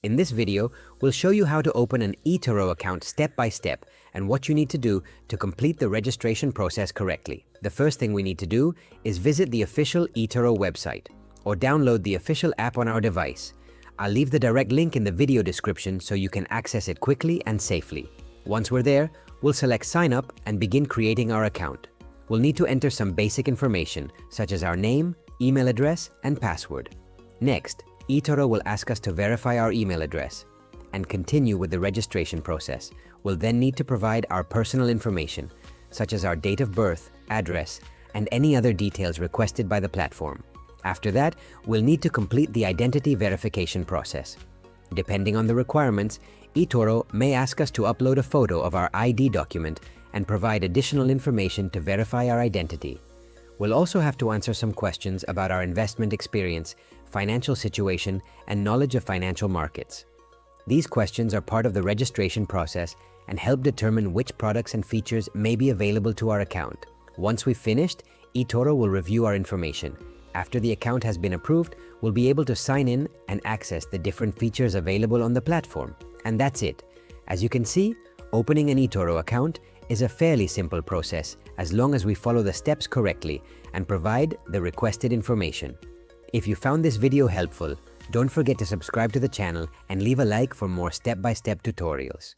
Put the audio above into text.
In this video, we'll show you how to open an eToro account step by step and what you need to do to complete the registration process correctly. The first thing we need to do is visit the official eToro website or download the official app on our device. I'll leave the direct link in the video description so you can access it quickly and safely. Once we're there, we'll select Sign Up and begin creating our account. We'll need to enter some basic information such as our name, email address, and password. Next, eToro will ask us to verify our email address and continue with the registration process. We'll then need to provide our personal information, such as our date of birth, address, and any other details requested by the platform. After that, we'll need to complete the identity verification process. Depending on the requirements, eToro may ask us to upload a photo of our ID document and provide additional information to verify our identity. We'll also have to answer some questions about our investment experience, financial situation, and knowledge of financial markets. These questions are part of the registration process and help determine which products and features may be available to our account. Once we've finished, eToro will review our information. After the account has been approved, we'll be able to sign in and access the different features available on the platform. And that's it. As you can see, opening an eToro account is a fairly simple process as long as we follow the steps correctly and provide the requested information. If you found this video helpful, don't forget to subscribe to the channel and leave a like for more step-by-step tutorials.